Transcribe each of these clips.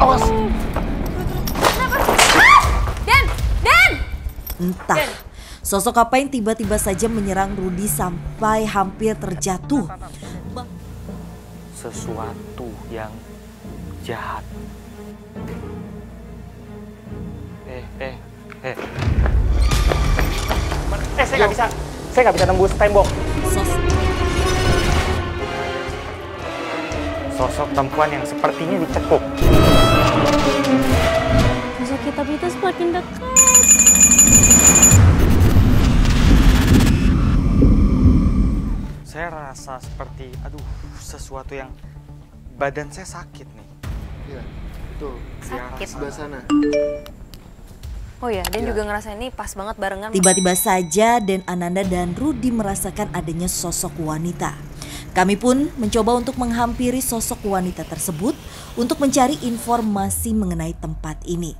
Awas. Den! Den! Entah, sosok apa yang tiba-tiba saja menyerang Rudy sampai hampir terjatuh. Sesuatu yang jahat. Saya nggak bisa nembus tembok. Sosok perempuan yang sepertinya dicekuk. Sosok kitab itu semakin dekat. Saya rasa seperti, sesuatu yang badan saya sakit nih. Iya, betul. Sakit. Sebelah sana. Oh ya, Dan juga ngerasa ini pas banget barengan. Tiba-tiba saja Den Ananda dan Rudy merasakan adanya sosok wanita. Kami pun mencoba untuk menghampiri sosok wanita tersebut untuk mencari informasi mengenai tempat ini.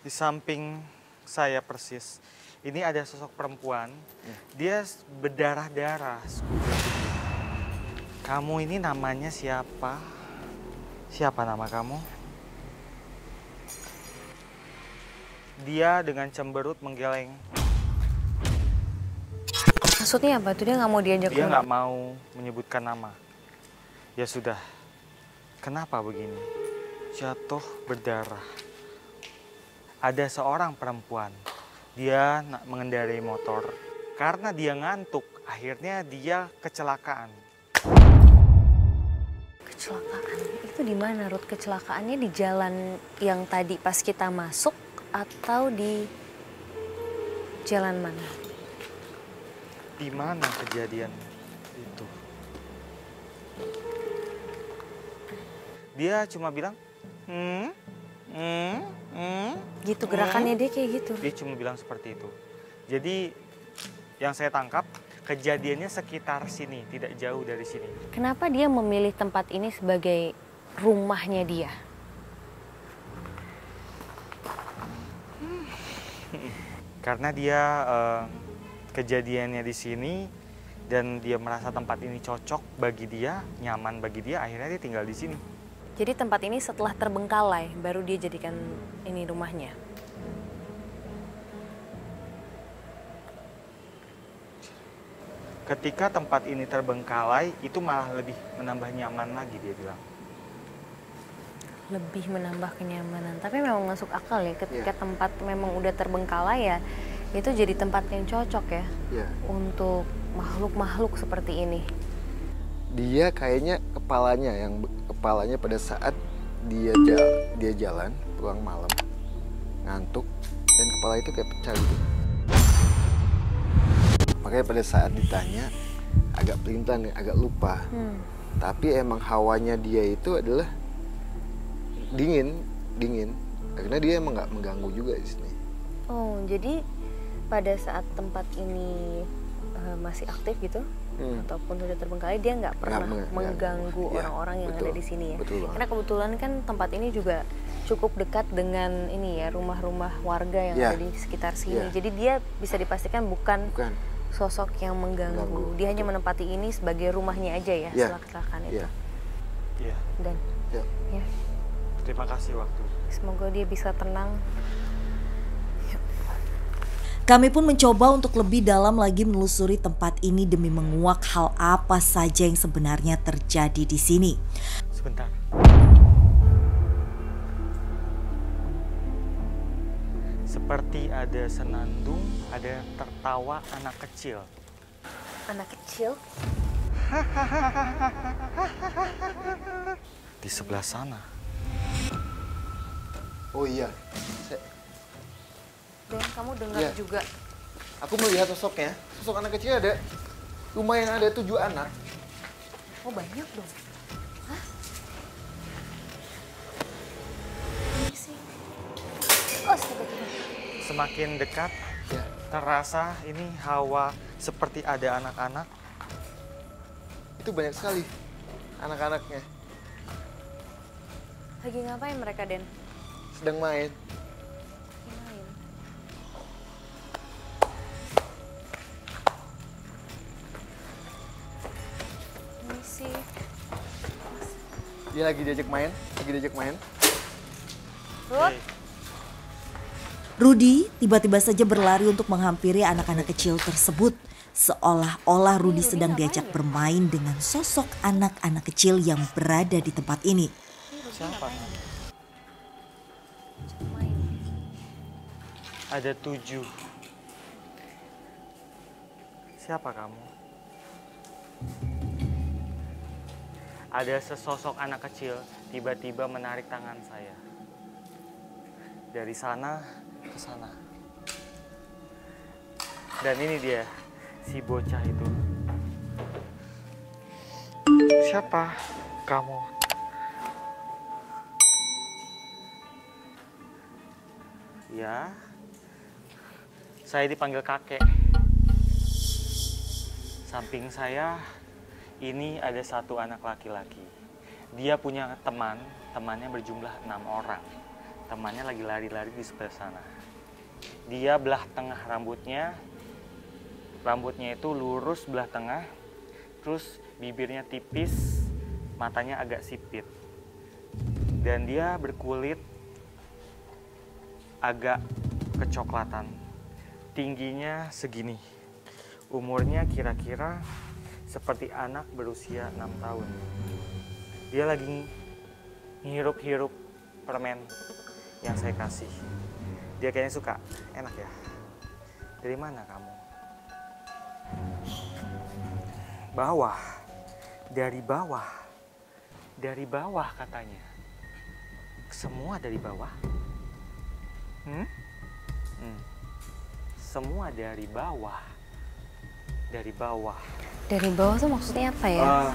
Di samping saya persis, ini ada sosok perempuan. Dia berdarah-darah. Kamu ini namanya siapa? Siapa nama kamu? Dia dengan cemberut menggeleng. Maksudnya apa tuh? Dia nggak mau diajak Dia keluar? nggak mau menyebutkan nama. Ya sudah, kenapa begini? Jatuh berdarah. Ada seorang perempuan, dia mengendarai motor. Karena dia ngantuk, akhirnya dia kecelakaan. Kecelakaan? Itu di mana, Ruth? Kecelakaannya di jalan yang tadi pas kita masuk atau di jalan mana? Di mana kejadian itu? Dia cuma bilang, Gitu gerakannya dia kayak gitu. Dia cuma bilang seperti itu. Jadi yang saya tangkap kejadiannya sekitar sini, tidak jauh dari sini. Kenapa dia memilih tempat ini sebagai rumahnya dia? Karena dia kejadiannya di sini dan dia merasa tempat ini cocok bagi dia, nyaman bagi dia, akhirnya dia tinggal di sini. Jadi tempat ini setelah terbengkalai baru dia jadikan ini rumahnya. Ketika tempat ini terbengkalai, itu malah lebih menambah nyaman lagi, dia bilang. Lebih menambah kenyamanan. Tapi memang masuk akal ya, ketika tempat memang udah terbengkalai ya, itu jadi tempat yang cocok ya untuk makhluk-makhluk seperti ini. Dia kayaknya kepalanya pada saat dia jalan pulang malam, ngantuk, dan kepala itu kayak pecah gitu. Makanya pada saat ditanya agak pelintan, agak lupa. Tapi emang hawanya dia itu adalah dingin, karena dia emang nggak mengganggu juga di sini. Oh, jadi pada saat tempat ini masih aktif gitu, ataupun sudah terbengkalai, dia nggak pernah mengganggu orang-orang yang ada di sini ya. Karena kebetulan kan tempat ini juga cukup dekat dengan ini ya, rumah-rumah warga yang ada di sekitar sini. Jadi dia bisa dipastikan bukan sosok yang mengganggu. Dia hanya menempati ini sebagai rumahnya aja ya, setelah kecelakaan itu. Iya. Dan ya. Terima kasih waktu. Semoga dia bisa tenang. Kami pun mencoba untuk lebih dalam lagi menelusuri tempat ini demi menguak hal apa saja yang sebenarnya terjadi di sini. Sebentar. Seperti ada senandung, ada tertawa anak kecil. Anak kecil? Di sebelah sana. Oh iya. Dan kamu dengar juga. Aku melihat sosoknya. Sosok anak kecil ada. Lumayan ada 7 anak. Oh banyak dong. Hah? Ini sih. Oh, Semakin dekat, terasa ini hawa seperti ada anak-anak. Itu banyak sekali anak-anaknya. Lagi ngapain mereka, Den? Sedang main. Dia lagi diajak main. Ruth. Rudy tiba-tiba saja berlari untuk menghampiri anak-anak kecil tersebut. Seolah-olah Rudy sedang diajak bermain dengan sosok anak-anak kecil yang berada di tempat ini. Siapa? Ada 7. Siapa kamu? Ada sesosok anak kecil tiba-tiba menarik tangan saya. Dari sana ke sana. Dan ini dia, si bocah itu. Siapa kamu? Ya, saya dipanggil kakek. Samping saya ini ada satu anak laki-laki. Dia punya temannya berjumlah 6 orang. Temannya lagi lari-lari di sebelah sana. Dia belah tengah rambutnya itu lurus belah tengah, terus bibirnya tipis, matanya agak sipit. Dan dia berkulit agak kecoklatan. Tingginya segini. Umurnya kira-kira seperti anak berusia 6 tahun. Dia lagi ngirup-hirup permen yang saya kasih. Dia kayaknya suka. Enak ya? Dari mana kamu? Bawah. Dari bawah. Dari bawah katanya. Semua dari bawah? Semua dari bawah. Dari bawah. Dari bawah tuh maksudnya apa ya?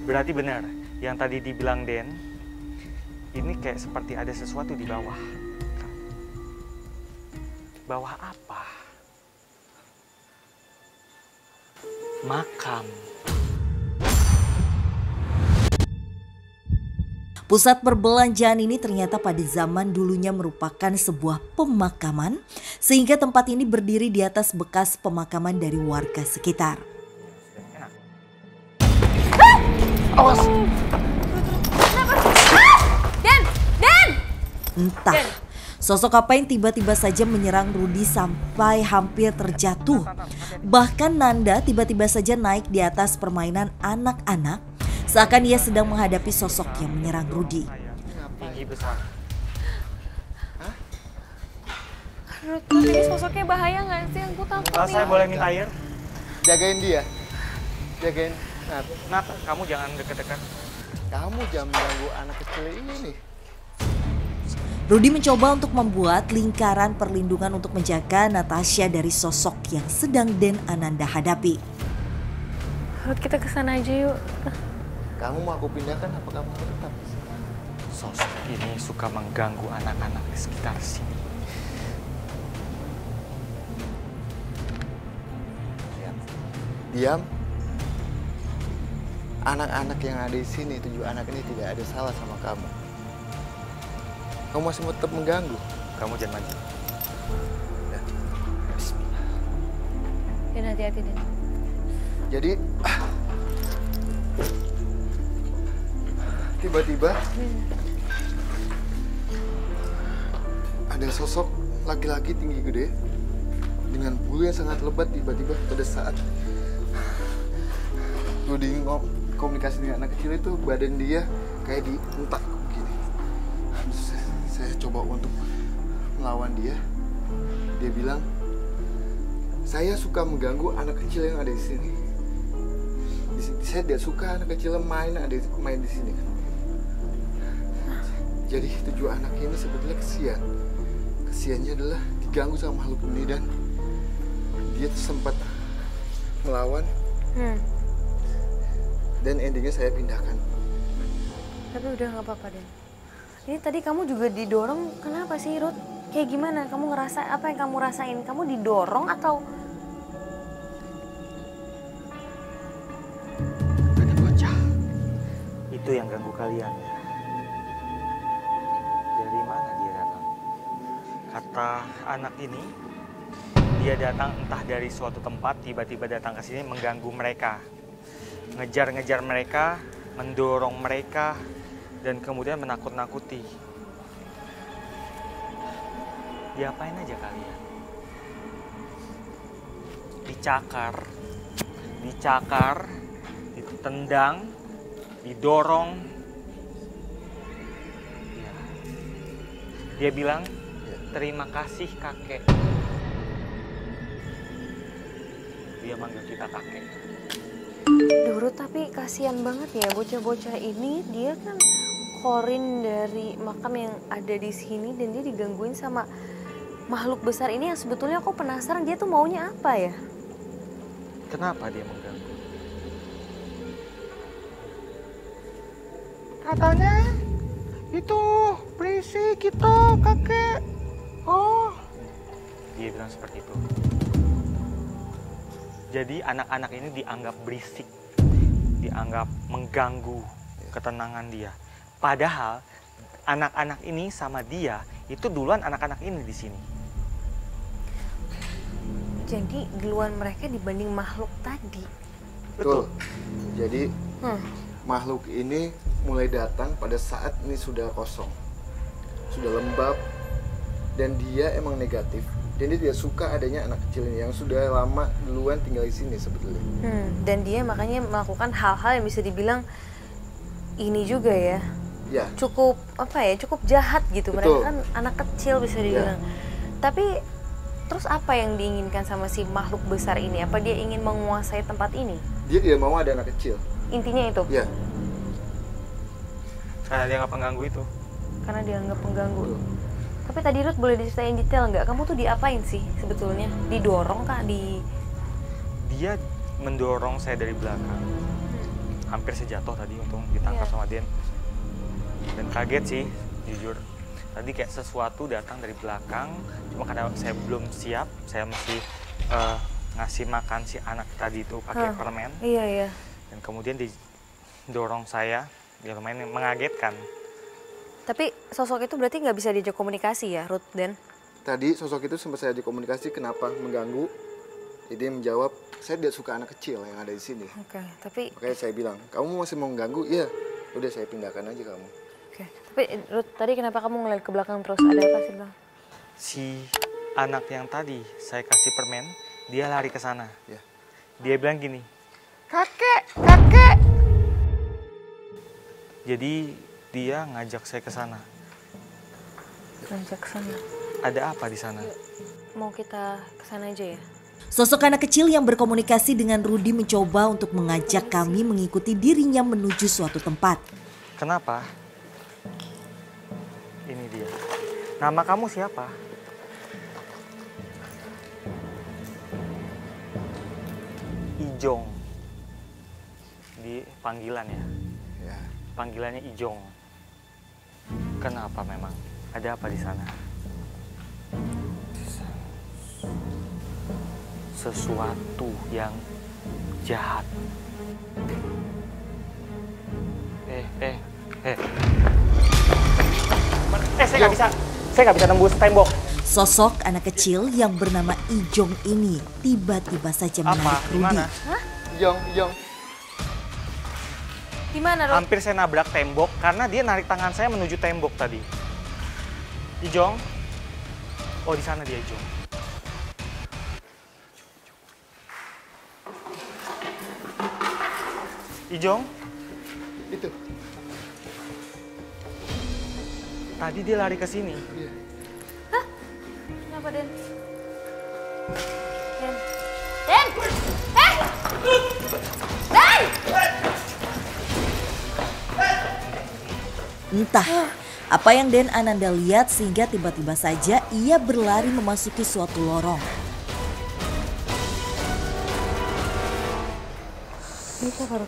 Berarti benar yang tadi dibilang Den. Ini kayak seperti ada sesuatu di bawah. Bawah apa? Makam. Pusat perbelanjaan ini ternyata pada zaman dulunya merupakan sebuah pemakaman, sehingga tempat ini berdiri di atas bekas pemakaman dari warga sekitar. Awas! Dan! Entah, sosok apa yang tiba-tiba saja menyerang Rudy sampai hampir terjatuh. Bahkan Nanda tiba-tiba saja naik di atas permainan anak-anak, seakan ia sedang menghadapi sosok yang menyerang Rudy. Tinggi besar. Ruth, ini sosoknya bahaya nggak sih? Aku takut nih. Saya boleh minta air? Jagain dia. Jagain. Nat, kamu jangan deket-deket. Kamu jangan mengganggu anak kecil ini. Rudy mencoba untuk membuat lingkaran perlindungan untuk menjaga Natasha dari sosok yang sedang Den Ananda hadapi. Ruth, kita kesana aja yuk. Kamu mau aku pindahkan apa kamu mau tetap? Sosok ini suka mengganggu anak-anak di sekitar sini. Diam. Anak-anak yang ada di sini, 7 anak ini tidak ada salah sama kamu. Kamu masih tetap mengganggu. Kamu jangan maju. Ya. Dan hati-hati, Den. Jadi tiba-tiba ada sosok laki-laki tinggi gede dengan bulu yang sangat lebat. Tiba-tiba pada saat Rudy komunikasi dengan anak kecil itu, badan dia kayak dientak begini. Saya coba untuk melawan dia. Dia bilang, saya suka mengganggu anak kecil yang ada di sini. Saya tidak suka anak kecil main di sini. Jadi 7 anak ini sebetulnya kesian. Kesiannya adalah diganggu sama makhluk ini dan dia sempat melawan. Dan endingnya saya pindahkan. Tapi udah nggak apa-apa, Den. Ini tadi kamu juga didorong, kenapa sih, Ruth? Kayak gimana? Kamu ngerasa, apa yang kamu rasain? Kamu didorong atau? Ada bocah. Itu yang ganggu kalian. Dari mana dia datang? Kata anak ini, dia datang entah dari suatu tempat, tiba-tiba datang ke sini mengganggu mereka. ngejar-ngejar mereka, mendorong mereka, dan kemudian menakut-nakuti. Diapain aja kalian? Dicakar, ditendang, didorong. Ya. Dia bilang, terima kasih kakek. Dia manggil kita kakek. Duh, tapi kasihan banget ya bocah-bocah ini. Dia kan korin dari makam yang ada di sini dan dia digangguin sama makhluk besar ini yang sebetulnya aku penasaran dia tuh maunya apa ya? Kenapa dia mengganggu? Katanya itu berisik gitu kakek. Oh, dia bilang seperti itu. Jadi anak-anak ini dianggap berisik, dianggap mengganggu ketenangan dia. Padahal anak-anak ini sama dia itu duluan anak-anak ini di sini. Jadi duluan mereka dibanding makhluk tadi. Betul. Jadi makhluk ini mulai datang pada saat ini sudah kosong, sudah lembab, dan dia emang negatif. Dan dia tidak suka adanya anak kecil ini yang sudah lama duluan tinggal di sini sebetulnya. Dan dia makanya melakukan hal-hal yang bisa dibilang ini juga ya. Ya. Cukup apa ya? Cukup jahat gitu. Betul. Mereka kan anak kecil bisa dibilang. Ya. Tapi terus apa yang diinginkan sama si makhluk besar ini? Apa dia ingin menguasai tempat ini? Dia tidak mau ada anak kecil. Intinya itu. Ya. Karena dia nggak pengganggu itu. Karena dia nggak pengganggu. Tapi tadi Ruth boleh diceritain detail nggak? Kamu tuh diapain sih sebetulnya? Didorong kah? Dia mendorong saya dari belakang. Hampir saya jatuh tadi untung ditangkap sama Den. Dan kaget sih, jujur. Tadi kayak sesuatu datang dari belakang. Cuma karena saya belum siap, saya mesti ngasih makan si anak tadi itu pakai permen. Iya. Dan kemudian didorong saya, dia lumayan mengagetkan. Tapi sosok itu berarti nggak bisa diajak komunikasi ya, Ruth dan? Tadi sosok itu sempat saya ajak komunikasi kenapa mengganggu. Jadi dia menjawab, saya tidak suka anak kecil yang ada di sini. Oke, tapi... Makanya saya bilang, kamu masih mau mengganggu? Iya. Udah saya pindahkan aja kamu. Oke, tapi Ruth tadi kenapa kamu ngeliat ke belakang terus? Ada apa sih, Bang? Si anak yang tadi saya kasih permen, dia lari ke sana. Ya. Dia bilang gini, kakek. Jadi dia ngajak saya ke sana. Ngajak ke sana. Ada apa di sana? Mau kita ke sana aja ya? Sosok anak kecil yang berkomunikasi dengan Rudy mencoba untuk mengajak kami mengikuti dirinya menuju suatu tempat. Kenapa? Ini dia. Nama kamu siapa? Ijong. Di panggilan ya? Ya. Panggilannya Ijong. Kenapa memang? Ada apa di sana? Sesuatu yang jahat. Saya nggak bisa nembus tembok. Sosok anak kecil yang bernama Ijong ini tiba-tiba saja menarik Rudy. Hah? Ijong. Di mana, Ruth? Hampir saya nabrak tembok karena dia narik tangan saya menuju tembok tadi. Ijong. Oh, di sana dia Ijong. Ijong. Itu. Tadi dia lari ke sini. Iya. Hah? Kenapa, Den? Den! Den! Den! Entah apa yang Den Ananda lihat sehingga tiba-tiba saja ia berlari memasuki suatu lorong.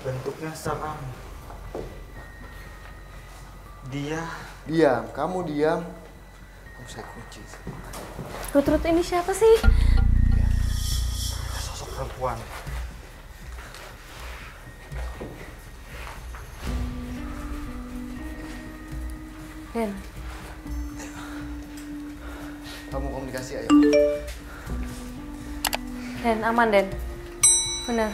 Bentuknya seram. Dia Diam, kamu diam. Kamu saya kunci. Ruth, ini siapa sih? sosok perempuan. Den. Kamu komunikasi ayo. Den, aman, Den. Benar.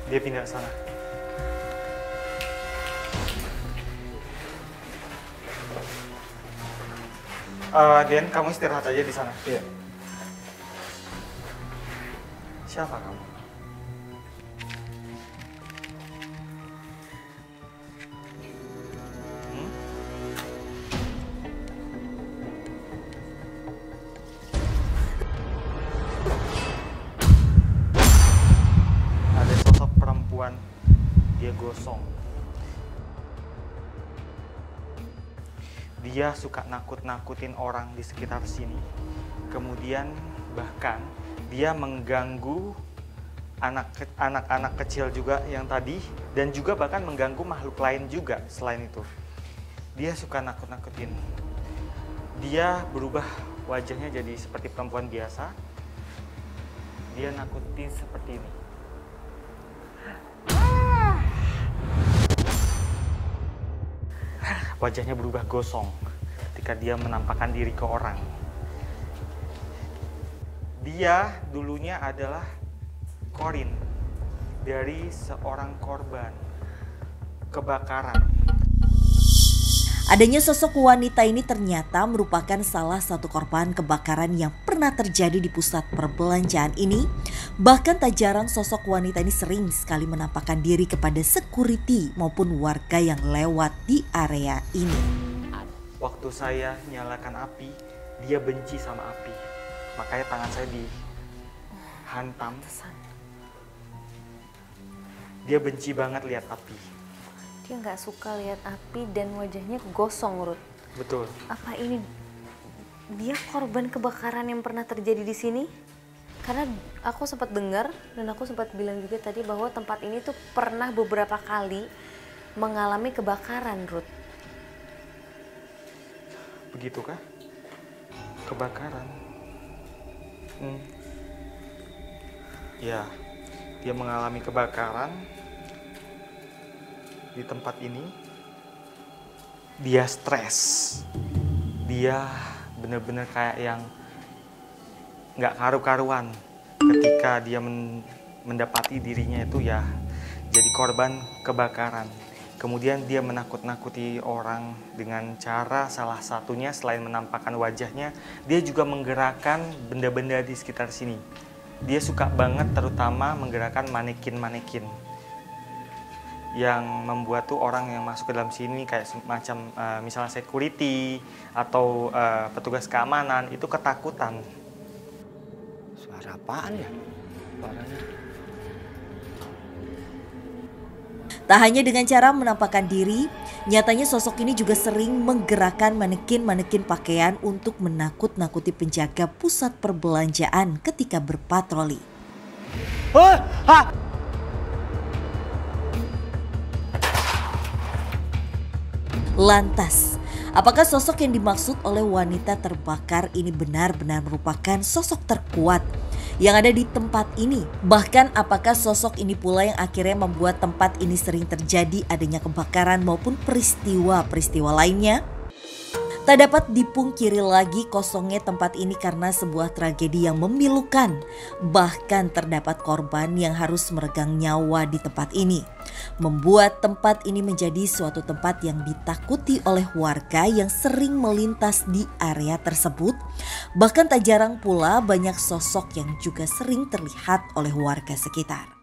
Dia pindah ke sana. Den, kamu istirahat aja di sana. Iya. Siapa kamu? Ada sosok perempuan, dia gosong. Dia suka nakut-nakutin orang di sekitar sini. Kemudian bahkan dia mengganggu anak-anak kecil juga yang tadi, dan juga bahkan mengganggu makhluk lain juga selain itu. Dia suka nakut-nakutin. Dia berubah wajahnya jadi seperti perempuan biasa. Dia nakutin seperti ini. Wajahnya berubah gosong ketika dia menampakkan diri ke orang. Dia dulunya adalah Corin dari seorang korban kebakaran. Adanya sosok wanita ini ternyata merupakan salah satu korban kebakaran yang pernah terjadi di pusat perbelanjaan ini. Bahkan tak jarang sosok wanita ini sering sekali menampakkan diri kepada security maupun warga yang lewat di area ini. Waktu saya nyalakan api, dia benci sama api. Makanya tangan saya dihantam. Dia benci banget lihat api. Dia nggak suka lihat api dan wajahnya gosong, Ruth. Betul. Apa ini dia korban kebakaran yang pernah terjadi di sini? Karena aku sempat dengar dan aku sempat bilang juga tadi bahwa tempat ini tuh pernah beberapa kali mengalami kebakaran, Ruth. Begitukah? Kebakaran? Ya, dia mengalami kebakaran di tempat ini. Dia stres. Dia benar-benar kayak yang nggak karu-karuan ketika dia mendapati dirinya itu ya jadi korban kebakaran. Kemudian dia menakut-nakuti orang dengan cara salah satunya selain menampakkan wajahnya, dia juga menggerakkan benda-benda di sekitar sini. Dia suka banget terutama menggerakkan manekin-manekin yang membuat tuh orang yang masuk ke dalam sini kayak semacam misalnya security atau petugas keamanan itu ketakutan. Suara apaan ya? Suaranya. Tak hanya dengan cara menampakkan diri, nyatanya sosok ini juga sering menggerakkan manekin-manekin pakaian untuk menakut-nakuti penjaga pusat perbelanjaan ketika berpatroli. Lantas, apakah sosok yang dimaksud oleh wanita terbakar ini benar-benar merupakan sosok terkuat yang ada di tempat ini? Bahkan apakah sosok ini pula yang akhirnya membuat tempat ini sering terjadi adanya kebakaran maupun peristiwa-peristiwa lainnya? Tak dapat dipungkiri lagi kosongnya tempat ini karena sebuah tragedi yang memilukan. Bahkan terdapat korban yang harus meregang nyawa di tempat ini. Membuat tempat ini menjadi suatu tempat yang ditakuti oleh warga yang sering melintas di area tersebut. Bahkan tak jarang pula banyak sosok yang juga sering terlihat oleh warga sekitar.